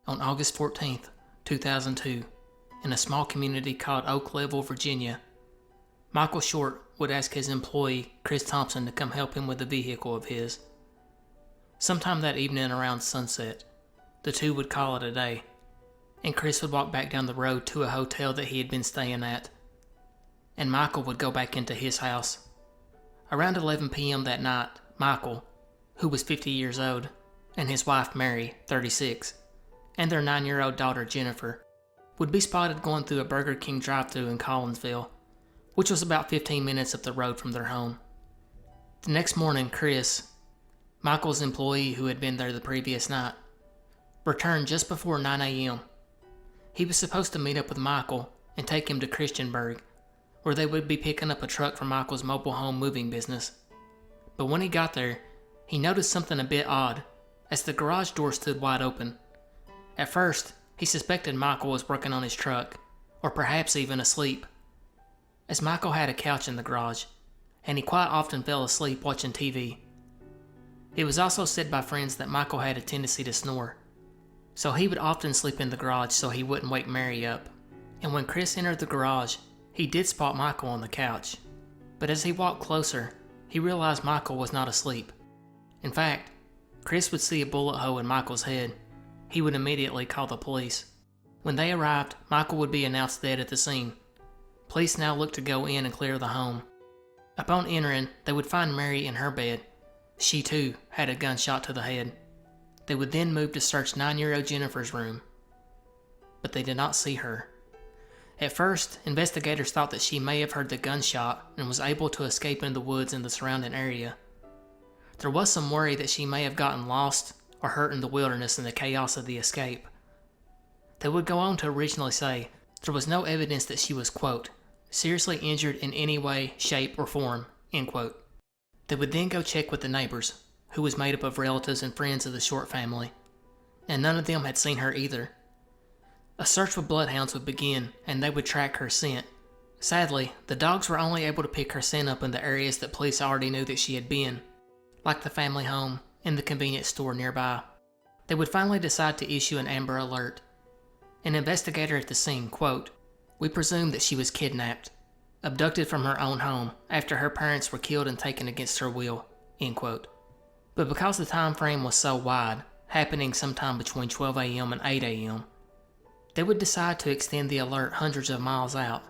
On August 14, 2002, in a small community called Oak Level, Virginia, Michael Short would ask his employee, Chris Thompson, to come help him with a vehicle of his. Sometime that evening around sunset, the two would call it a day, and Chris would walk back down the road to a hotel that he had been staying at, and Michael would go back into his house. Around 11 p.m. that night, Michael, who was 50 years old, and his wife Mary, 36, and their 9-year-old daughter Jennifer, would be spotted going through a Burger King drive-thru in Collinsville, which was about 15 minutes up the road from their home. The next morning, Chris, Michael's employee who had been there the previous night, returned just before 9 a.m. He was supposed to meet up with Michael and take him to Christiansburg, where they would be picking up a truck from Michael's mobile home moving business. But when he got there, he noticed something a bit odd, as the garage door stood wide open. At first, he suspected Michael was working on his truck, or perhaps even asleep, as Michael had a couch in the garage, and he quite often fell asleep watching TV. It was also said by friends that Michael had a tendency to snore, so he would often sleep in the garage so he wouldn't wake Mary up. And when Chris entered the garage, he did spot Michael on the couch, but as he walked closer, he realized Michael was not asleep. In fact, Chris would see a bullet hole in Michael's head. He would immediately call the police. When they arrived, Michael would be announced dead at the scene. Police now looked to go in and clear the home. Upon entering, they would find Mary in her bed. She too had a gunshot to the head. They would then move to search 9-year-old Jennifer's room, but they did not see her. At first, investigators thought that she may have heard the gunshot and was able to escape into the woods in the surrounding area. There was some worry that she may have gotten lost or hurt in the wilderness in the chaos of the escape. They would go on to originally say there was no evidence that she was, quote, seriously injured in any way, shape, or form, end quote. They would then go check with the neighbors, who was made up of relatives and friends of the Short family, and none of them had seen her either. A search with bloodhounds would begin, and they would track her scent. Sadly, the dogs were only able to pick her scent up in the areas that police already knew that she had been, like the family home and the convenience store nearby. They would finally decide to issue an Amber Alert. An investigator at the scene, quote, we presume that she was kidnapped, abducted from her own home after her parents were killed and taken against her will, end quote. But because the time frame was so wide, happening sometime between 12 a.m. and 8 a.m., they would decide to extend the alert hundreds of miles out.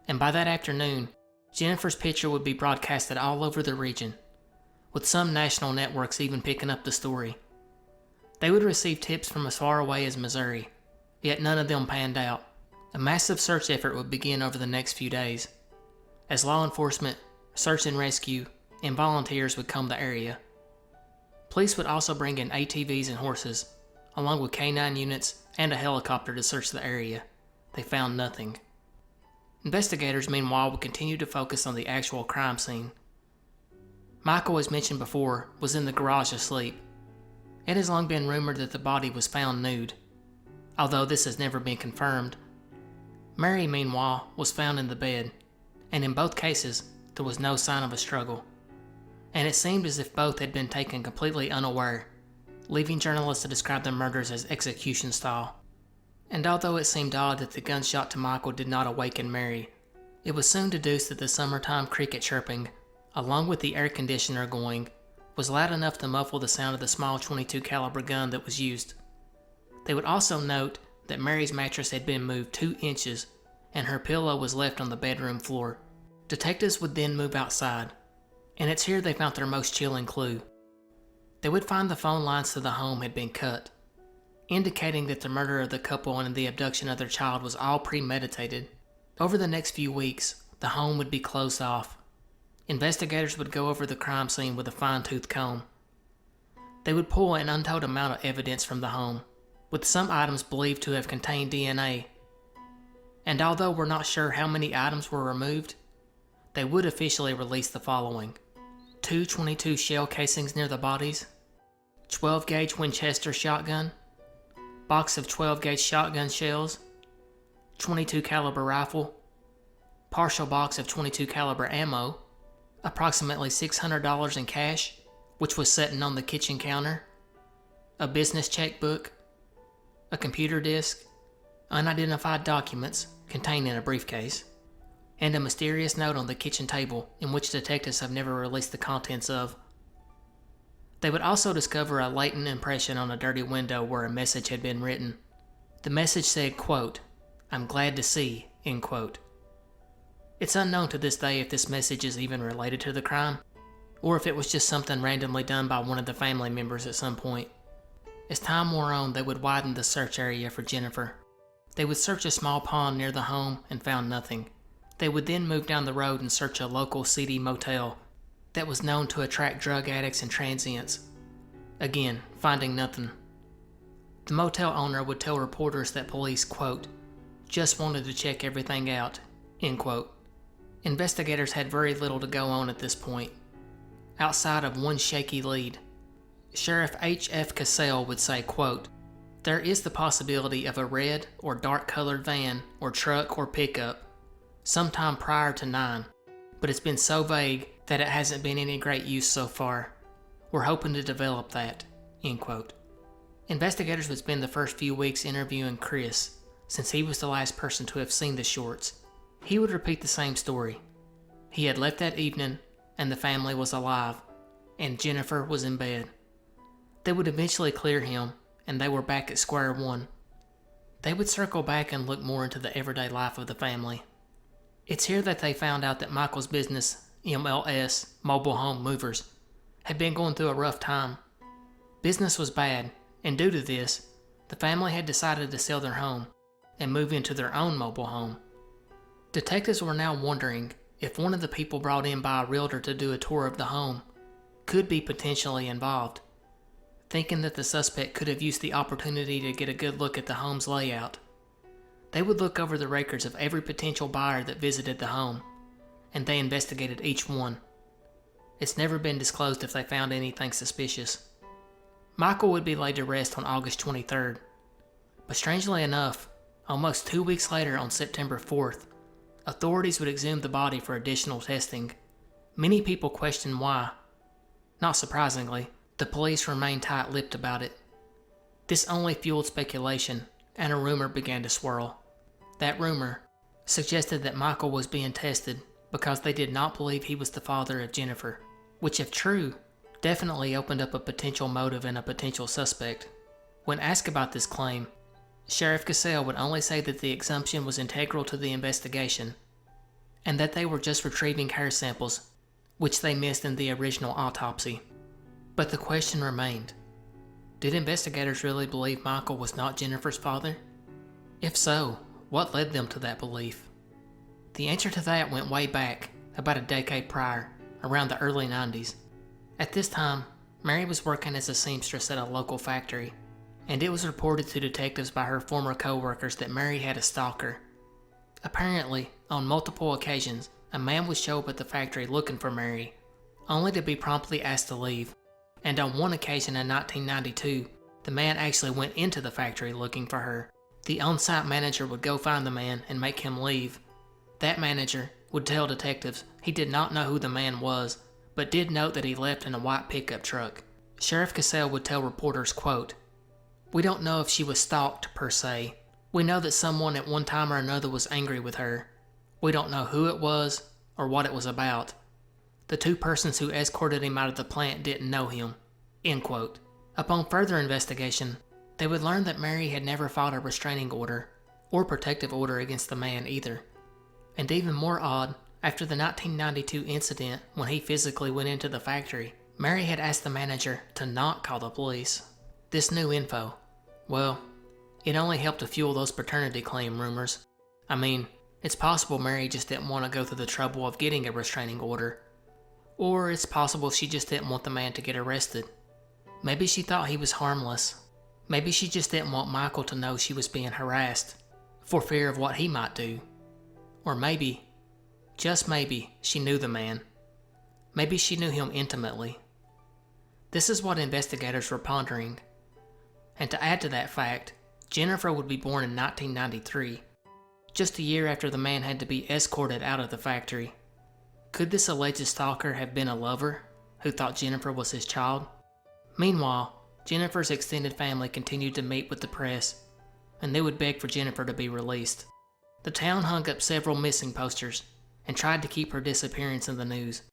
And by that afternoon, Jennifer's picture would be broadcasted all over the region, with some national networks even picking up the story. They would receive tips from as far away as Missouri, yet none of them panned out. A massive search effort would begin over the next few days, as law enforcement, search and rescue, and volunteers would comb the area. Police would also bring in ATVs and horses, along with K-9 units and a helicopter to search the area. They found nothing. Investigators, meanwhile, would continue to focus on the actual crime scene. Michael, as mentioned before, was in the garage asleep. It has long been rumored that the body was found nude, although this has never been confirmed. Mary, meanwhile, was found in the bed, and in both cases, there was no sign of a struggle. And it seemed as if both had been taken completely unaware, leaving journalists to describe the murders as execution style. And although it seemed odd that the gunshot to Michael did not awaken Mary, it was soon deduced that the summertime cricket chirping, along with the air conditioner going, was loud enough to muffle the sound of the small .22 caliber gun that was used. They would also note that Mary's mattress had been moved 2 inches and her pillow was left on the bedroom floor. Detectives would then move outside, and it's here they found their most chilling clue. They would find the phone lines to the home had been cut, indicating that the murder of the couple and the abduction of their child was all premeditated. Over the next few weeks, the home would be closed off. Investigators would go over the crime scene with a fine-tooth comb. They would pull an untold amount of evidence from the home, with some items believed to have contained DNA. And although we're not sure how many items were removed, they would officially release the following: 2 .22 shell casings near the bodies, 12-gauge Winchester shotgun, box of 12-gauge shotgun shells, .22 caliber rifle, partial box of .22 caliber ammo, approximately $600 in cash, which was sitting on the kitchen counter, a business checkbook, a computer disk, unidentified documents contained in a briefcase, and a mysterious note on the kitchen table in which detectives have never released the contents of. They would also discover a latent impression on a dirty window where a message had been written. The message said, quote, "I'm glad to see," end quote. It's unknown to this day if this message is even related to the crime, or if it was just something randomly done by one of the family members at some point. As time wore on, they would widen the search area for Jennifer. They would search a small pond near the home and found nothing. They would then move down the road and search a local seedy motel that was known to attract drug addicts and transients. Again, finding nothing. The motel owner would tell reporters that police, quote, "just wanted to check everything out," end quote. Investigators had very little to go on at this point, outside of one shaky lead. Sheriff H.F. Cassell would say, quote, "there is the possibility of a red or dark-colored van or truck or pickup sometime prior to 9, but it's been so vague that it hasn't been any great use so far. We're hoping to develop that," end quote. Investigators would spend the first few weeks interviewing Chris, since he was the last person to have seen the shorts. He would repeat the same story. He had left that evening, and the family was alive, and Jennifer was in bed. They would eventually clear him, and they were back at square one. They would circle back and look more into the everyday life of the family. It's here that they found out that Michael's business, MLS, Mobile Home Movers, had been going through a rough time. Business was bad, and due to this, the family had decided to sell their home and move into their own mobile home. Detectives were now wondering if one of the people brought in by a realtor to do a tour of the home could be potentially involved, thinking that the suspect could have used the opportunity to get a good look at the home's layout. They would look over the records of every potential buyer that visited the home, and they investigated each one. It's never been disclosed if they found anything suspicious. Michael would be laid to rest on August 23rd, but strangely enough, almost 2 weeks later on September 4th, authorities would exhume the body for additional testing. Many people questioned why. Not surprisingly, the police remained tight-lipped about it. This only fueled speculation, and a rumor began to swirl. That rumor suggested that Michael was being tested because they did not believe he was the father of Jennifer, which, if true, definitely opened up a potential motive and a potential suspect. When asked about this claim, Sheriff Cassell would only say that the exhumption was integral to the investigation, and that they were just retrieving hair samples, which they missed in the original autopsy. But the question remained: did investigators really believe Michael was not Jennifer's father? If so, what led them to that belief? The answer to that went way back, about a decade prior, around the early 90s. At this time, Mary was working as a seamstress at a local factory, and it was reported to detectives by her former co-workers that Mary had a stalker. Apparently, on multiple occasions, a man would show up at the factory looking for Mary, only to be promptly asked to leave. And on one occasion in 1992, the man actually went into the factory looking for her. The on-site manager would go find the man and make him leave. That manager would tell detectives he did not know who the man was, but did note that he left in a white pickup truck. Sheriff Cassell would tell reporters, quote, "We don't know if she was stalked, per se. We know that someone at one time or another was angry with her. We don't know who it was or what it was about. The two persons who escorted him out of the plant didn't know him," end quote. Upon further investigation, they would learn that Mary had never filed a restraining order or protective order against the man either. And even more odd, after the 1992 incident when he physically went into the factory, Mary had asked the manager to not call the police. This new info, well, it only helped to fuel those paternity claim rumors. I mean, it's possible Mary just didn't want to go through the trouble of getting a restraining order. Or it's possible she just didn't want the man to get arrested. Maybe she thought he was harmless. Maybe she just didn't want Michael to know she was being harassed, for fear of what he might do. Or maybe, just maybe, she knew the man. Maybe she knew him intimately. This is what investigators were pondering. And to add to that fact, Jennifer would be born in 1993, just a year after the man had to be escorted out of the factory. Could this alleged stalker have been a lover who thought Jennifer was his child? Meanwhile, Jennifer's extended family continued to meet with the press and they would beg for Jennifer to be released. The town hung up several missing posters and tried to keep her disappearance in the news.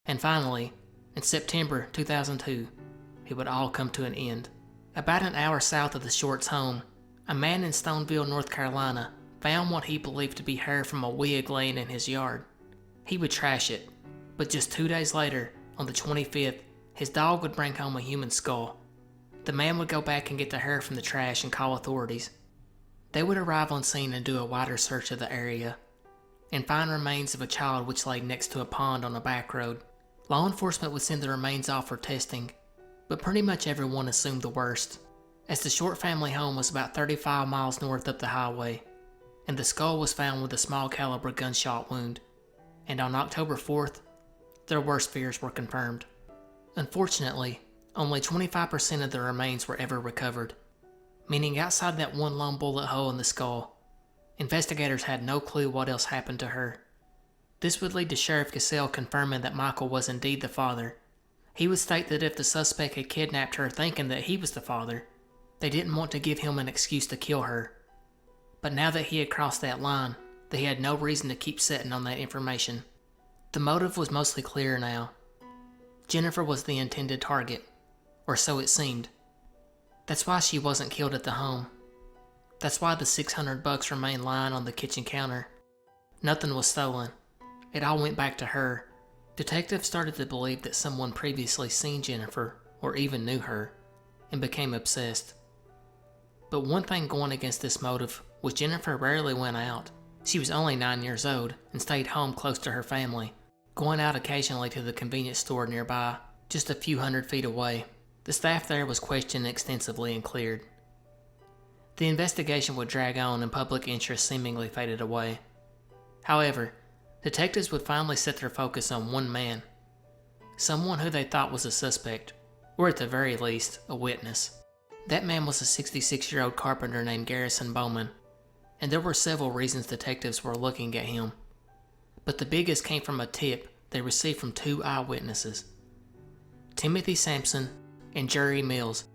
And finally, in September 2002, it would all come to an end. About an hour south of the Shorts' home, a man in Stoneville, North Carolina, found what he believed to be hair from a wig laying in his yard. He would trash it, but just 2 days later, on the 25th, his dog would bring home a human skull. The man would go back and get the hair from the trash and call authorities. They would arrive on scene and do a wider search of the area, and find remains of a child which lay next to a pond on a back road. Law enforcement would send the remains off for testing, but pretty much everyone assumed the worst, as the Short family home was about 35 miles north up the highway, and the skull was found with a small caliber gunshot wound, and on October 4th, their worst fears were confirmed. Unfortunately, only 25% of the remains were ever recovered, meaning outside that one lone bullet hole in the skull, investigators had no clue what else happened to her. This would lead to Sheriff Cassell confirming that Michael was indeed the father. He would state that if the suspect had kidnapped her thinking that he was the father, they didn't want to give him an excuse to kill her. But now that he had crossed that line, they had no reason to keep sitting on that information. The motive was mostly clear now. Jennifer was the intended target, or so it seemed. That's why she wasn't killed at the home. That's why the $600 remained lying on the kitchen counter. Nothing was stolen. It all went back to her. Detectives started to believe that someone previously seen Jennifer, or even knew her, and became obsessed. But one thing going against this motive was Jennifer rarely went out. She was only 9 years old and stayed home close to her family, going out occasionally to the convenience store nearby, just a few hundred feet away. The staff there was questioned extensively and cleared. The investigation would drag on and public interest seemingly faded away. However, detectives would finally set their focus on one man, someone who they thought was a suspect, or at the very least, a witness. That man was a 66-year-old carpenter named Garrison Bowman, and there were several reasons detectives were looking at him. But the biggest came from a tip they received from two eyewitnesses, Timothy Sampson and Jerry Mills,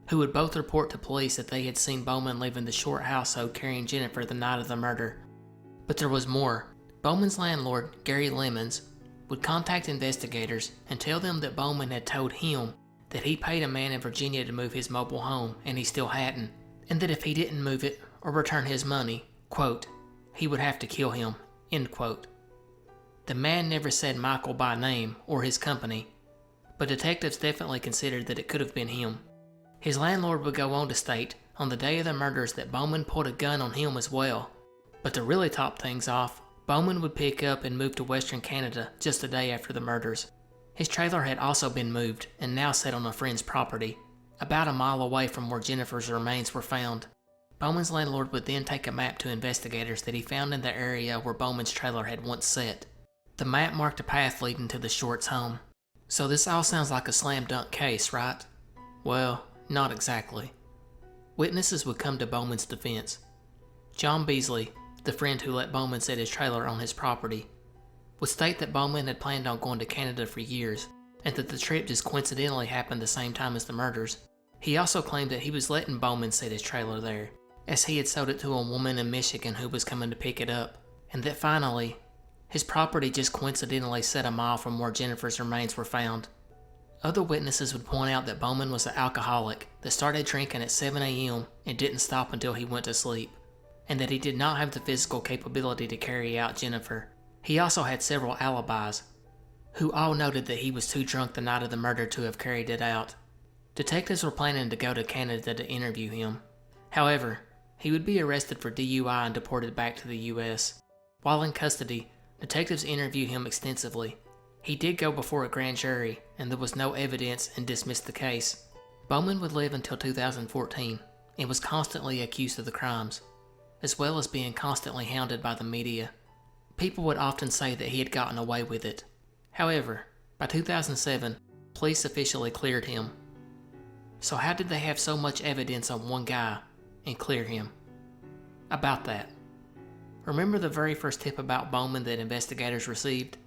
who would both report to police that they had seen Bowman leaving the Short household carrying Jennifer the night of the murder. But there was more. Bowman's landlord, Gary Lemons, would contact investigators and tell them that Bowman had told him that he paid a man in Virginia to move his mobile home and he still hadn't, and that if he didn't move it or return his money, quote, he would have to kill him, end quote. The man never said Michael by name or his company, but detectives definitely considered that it could have been him. His landlord would go on to state on the day of the murders that Bowman pulled a gun on him as well. But to really top things off, Bowman would pick up and move to Western Canada just a day after the murders. His trailer had also been moved and now sat on a friend's property, about a mile away from where Jennifer's remains were found. Bowman's landlord would then take a map to investigators that he found in the area where Bowman's trailer had once sat. The map marked a path leading to the Shorts' home. So this all sounds like a slam dunk case, right? Well, not exactly. Witnesses would come to Bowman's defense. John Beasley, the friend who let Bowman set his trailer on his property, would state that Bowman had planned on going to Canada for years, and that the trip just coincidentally happened the same time as the murders. He also claimed that he was letting Bowman set his trailer there, as he had sold it to a woman in Michigan who was coming to pick it up, and that finally, his property just coincidentally sat a mile from where Jennifer's remains were found. Other witnesses would point out that Bowman was an alcoholic that started drinking at 7 a.m. and didn't stop until he went to sleep, and that he did not have the physical capability to carry out Jennifer. He also had several alibis, who all noted that he was too drunk the night of the murder to have carried it out. Detectives were planning to go to Canada to interview him. However, he would be arrested for DUI and deported back to the U.S. While in custody, detectives interviewed him extensively. He did go before a grand jury, and there was no evidence and dismissed the case. Bowman would live until 2014 and was constantly accused of the crimes, as well as being constantly hounded by the media. People would often say that he had gotten away with it. However, by 2007, police officially cleared him. So how did they have so much evidence on one guy and clear him? About that. Remember the very first tip about Bowman that investigators received?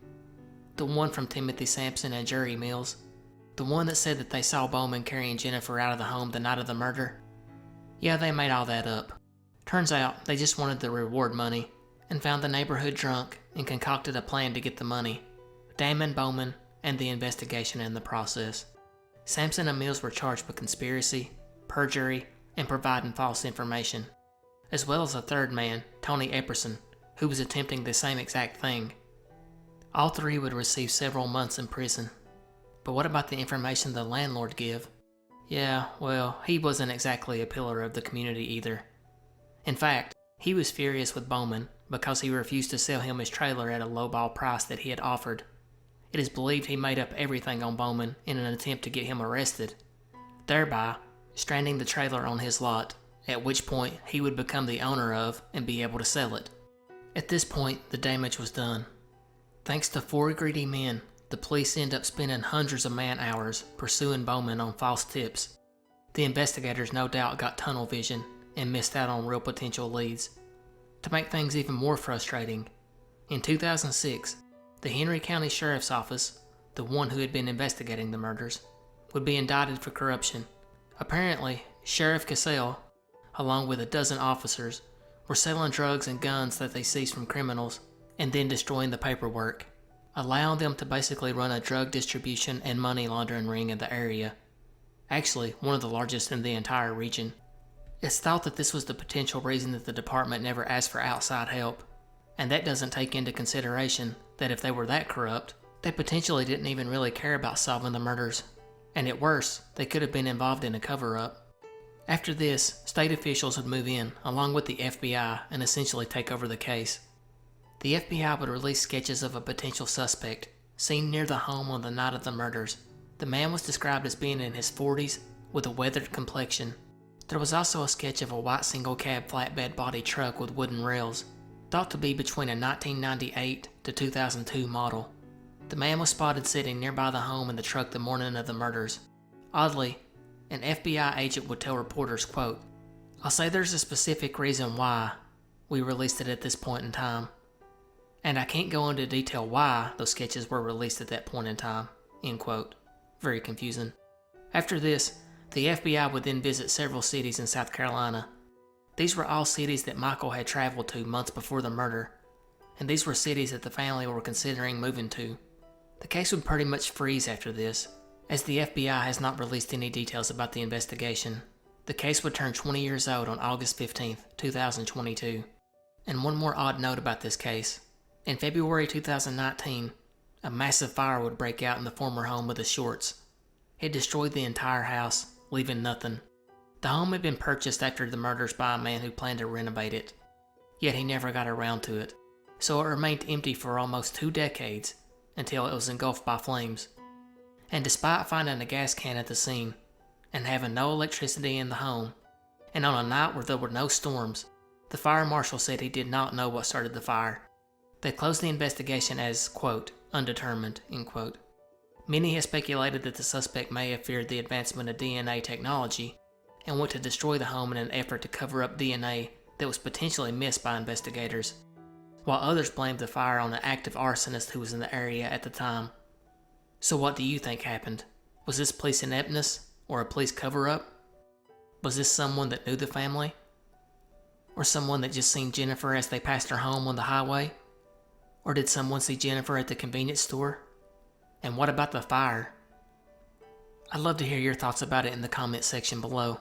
The one from Timothy Sampson and Jerry Mills? The one that said that they saw Bowman carrying Jennifer out of the home the night of the murder? Yeah, they made all that up. Turns out they just wanted the reward money and found the neighborhood drunk and concocted a plan to get the money, Damon Bowman and the investigation in the process. Sampson and Mills were charged with conspiracy, perjury, and providing false information, as well as a third man, Tony Epperson, who was attempting the same exact thing. All three would receive several months in prison. But what about the information the landlord gave? Yeah, well, he wasn't exactly a pillar of the community either. In fact, he was furious with Bowman because he refused to sell him his trailer at a lowball price that he had offered. It is believed he made up everything on Bowman in an attempt to get him arrested, thereby stranding the trailer on his lot, at which point he would become the owner of and be able to sell it. At this point, the damage was done. Thanks to four greedy men, the police end up spending hundreds of man-hours pursuing Bowman on false tips. The investigators no doubt got tunnel vision and missed out on real potential leads. To make things even more frustrating, in 2006, the Henry County Sheriff's Office, the one who had been investigating the murders, would be indicted for corruption. Apparently, Sheriff Cassell, along with a dozen officers, were selling drugs and guns that they seized from criminals and then destroying the paperwork, allowing them to basically run a drug distribution and money laundering ring in the area. Actually, one of the largest in the entire region. It's thought that this was the potential reason that the department never asked for outside help, and that doesn't take into consideration that if they were that corrupt, they potentially didn't even really care about solving the murders, and at worst, they could have been involved in a cover-up. After this, state officials would move in, along with the FBI, and essentially take over the case. The FBI would release sketches of a potential suspect, seen near the home on the night of the murders. The man was described as being in his 40s, with a weathered complexion. There was also a sketch of a white single-cab flatbed body truck with wooden rails, thought to be between a 1998 to 2002 model. The man was spotted sitting nearby the home in the truck the morning of the murders. Oddly, an FBI agent would tell reporters, quote, "I'll say there's a specific reason why we released it at this point in time. And I can't go into detail why those sketches were released at that point in time," end quote. Very confusing. After this, the FBI would then visit several cities in South Carolina. These were all cities that Michael had traveled to months before the murder, and these were cities that the family were considering moving to. The case would pretty much freeze after this, as the FBI has not released any details about the investigation. The case would turn 20 years old on August 15th, 2022. And one more odd note about this case. In February 2019, a massive fire would break out in the former home of the Shorts. It destroyed the entire house, leaving nothing. The home had been purchased after the murders by a man who planned to renovate it, yet he never got around to it, so it remained empty for almost 2 decades until it was engulfed by flames. And despite finding a gas can at the scene, and having no electricity in the home, and on a night where there were no storms, the fire marshal said he did not know what started the fire. They closed the investigation as, quote, undetermined, end quote. Many have speculated that the suspect may have feared the advancement of DNA technology and want to destroy the home in an effort to cover up DNA that was potentially missed by investigators, while others blamed the fire on an active arsonist who was in the area at the time. So what do you think happened? Was this police ineptness or a police cover-up? Was this someone that knew the family? Or someone that just seen Jennifer as they passed her home on the highway? Or did someone see Jennifer at the convenience store? And what about the fire? I'd love to hear your thoughts about it in the comment section below.